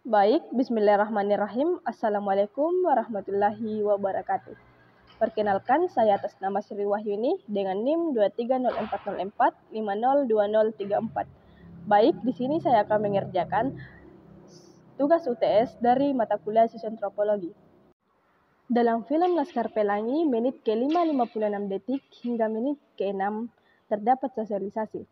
Baik, bismillahirrahmanirrahim. Assalamualaikum warahmatullahi wabarakatuh. Perkenalkan, saya atas nama Sri Wahyuni dengan NIM 2304045020034. Baik, di sini saya akan mengerjakan tugas UTS dari mata kuliah Sosiantropologi. Dalam film Laskar Pelangi, menit ke-5.56 detik hingga menit ke-6 terdapat sosialisasi.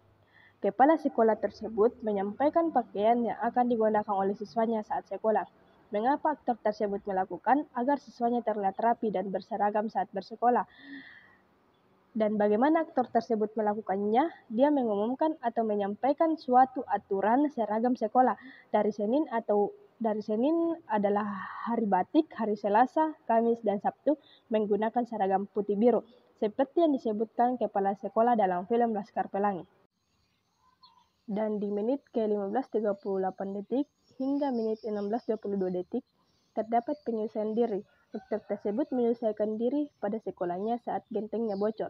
Kepala sekolah tersebut menyampaikan pakaian yang akan digunakan oleh siswanya saat sekolah. Mengapa aktor tersebut melakukan agar siswanya terlihat rapi dan berseragam saat bersekolah? Dan bagaimana aktor tersebut melakukannya? Dia mengumumkan atau menyampaikan suatu aturan seragam sekolah. Dari Senin adalah hari batik, hari Selasa, Kamis, dan Sabtu menggunakan seragam putih biru, seperti yang disebutkan kepala sekolah dalam film Laskar Pelangi. Dan di menit ke-15.38 detik hingga menit 16.22 detik terdapat penyelesaian diri. Aktor tersebut menyelesaikan diri pada sekolahnya saat gentengnya bocor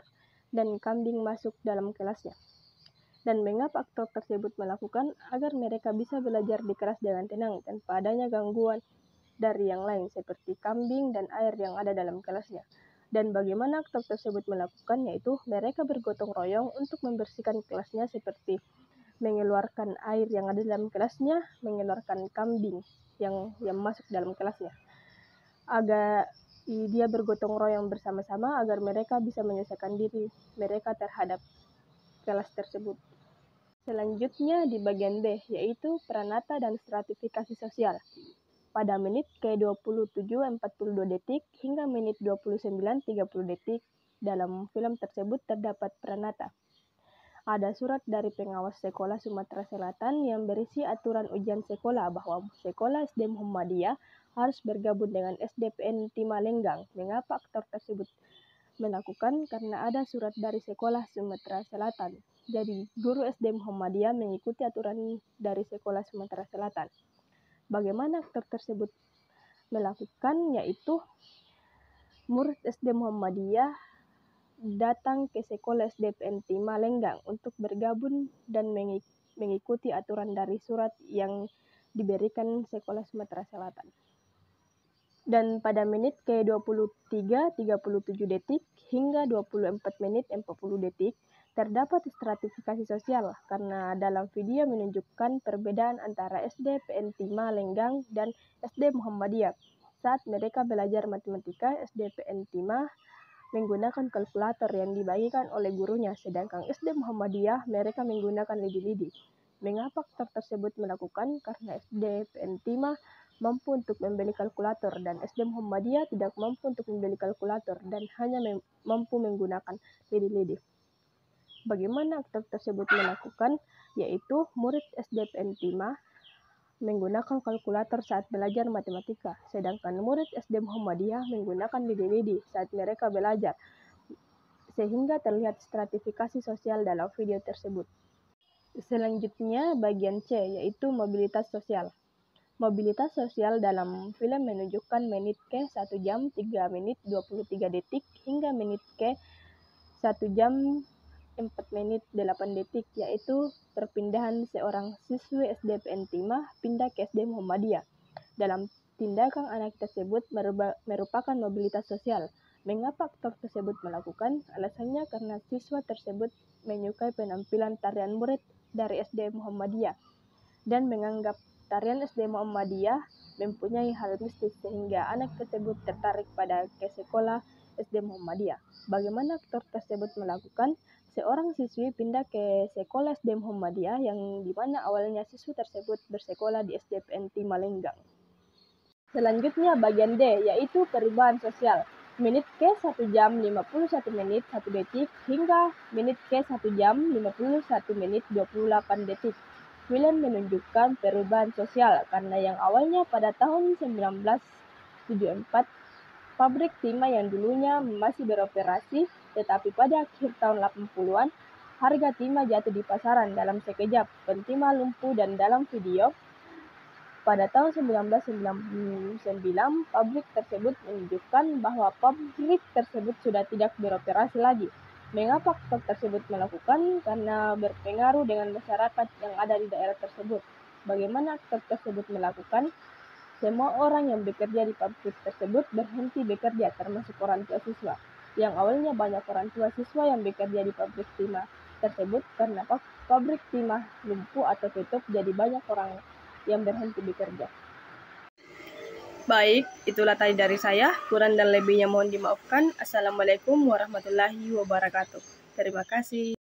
dan kambing masuk dalam kelasnya. Dan mengapa aktor tersebut melakukan agar mereka bisa belajar di kelas dengan tenang tanpa adanya gangguan dari yang lain seperti kambing dan air yang ada dalam kelasnya. Dan bagaimana aktor tersebut melakukan, yaitu mereka bergotong royong untuk membersihkan kelasnya seperti mengeluarkan air yang ada dalam kelasnya, mengeluarkan kambing yang masuk dalam kelasnya. Dia bergotong royong bersama-sama agar mereka bisa menyelesaikan diri mereka terhadap kelas tersebut. Selanjutnya di bagian B, yaitu pranata dan stratifikasi sosial. Pada menit ke-27.42 detik hingga menit 29.30 detik dalam film tersebut terdapat pranata. Ada surat dari pengawas sekolah Sumatera Selatan yang berisi aturan ujian sekolah bahwa sekolah SD Muhammadiyah harus bergabung dengan SDPN Timalenggang. Mengapa aktor tersebut melakukan? Karena ada surat dari sekolah Sumatera Selatan. Jadi guru SD Muhammadiyah mengikuti aturan dari sekolah Sumatera Selatan. Bagaimana aktor tersebut melakukan? Yaitu murid SD Muhammadiyah datang ke sekolah SDPN Timalenggang untuk bergabung dan mengikuti aturan dari surat yang diberikan sekolah Sumatera Selatan. Dan pada menit ke-23.37 detik hingga 24 menit 40 detik terdapat stratifikasi sosial karena dalam video menunjukkan perbedaan antara SDPN Timalenggang dan SD Muhammadiyah. Saat mereka belajar matematika, SDPN Timah menggunakan kalkulator yang dibagikan oleh gurunya, sedangkan SD Muhammadiyah mereka menggunakan lidi-lidi. Mengapa aktor tersebut melakukan? Karena SDPN Timah mampu untuk membeli kalkulator dan SD Muhammadiyah tidak mampu untuk membeli kalkulator dan hanya mampu menggunakan lidi-lidi. Bagaimana aktor tersebut melakukan? Yaitu murid SDPN Timah menggunakan kalkulator saat belajar matematika, sedangkan murid SD Muhammadiyah menggunakan lidi-lidi saat mereka belajar, sehingga terlihat stratifikasi sosial dalam video tersebut. Selanjutnya bagian C, yaitu mobilitas sosial. Mobilitas sosial dalam film menunjukkan menit ke 1 jam 3 menit 23 detik hingga menit ke 1 jam 4 menit 8 detik, yaitu perpindahan seorang siswi SDPN Timah pindah ke SD Muhammadiyah. Dalam tindakan anak tersebut merupakan mobilitas sosial. Mengapa aktor tersebut melakukan? Alasannya karena siswa tersebut menyukai penampilan tarian murid dari SD Muhammadiyah dan menganggap tarian SD Muhammadiyah mempunyai hal mistis sehingga anak tersebut tertarik pada ke sekolah SD Muhammadiyah. Bagaimana aktor tersebut melakukan? Seorang siswi pindah ke sekolah SD Muhammadiyah yang dimana awalnya siswi tersebut bersekolah di SDPN Timalenggang. Selanjutnya bagian D, yaitu perubahan sosial. Menit ke 1 jam 51 menit 1 detik hingga menit ke 1 jam 51 menit 28 detik. Film menunjukkan perubahan sosial karena yang awalnya pada tahun 1974 pabrik timah yang dulunya masih beroperasi, tetapi pada akhir tahun 80-an, harga timah jatuh di pasaran dalam sekejap. Pentimah lumpuh dan dalam video, pada tahun 1999, pabrik tersebut menunjukkan bahwa pabrik tersebut sudah tidak beroperasi lagi. Mengapa aktor tersebut melakukan? Karena berpengaruh dengan masyarakat yang ada di daerah tersebut. Bagaimana aktor tersebut melakukan? Semua orang yang bekerja di pabrik tersebut berhenti bekerja, termasuk orang tua siswa. Yang awalnya banyak orang tua siswa yang bekerja di pabrik timah tersebut karena pabrik timah lumpuh atau tutup, jadi banyak orang yang berhenti bekerja. Baik, itulah tadi dari saya. Kurang dan lebihnya mohon dimaafkan. Assalamualaikum warahmatullahi wabarakatuh. Terima kasih.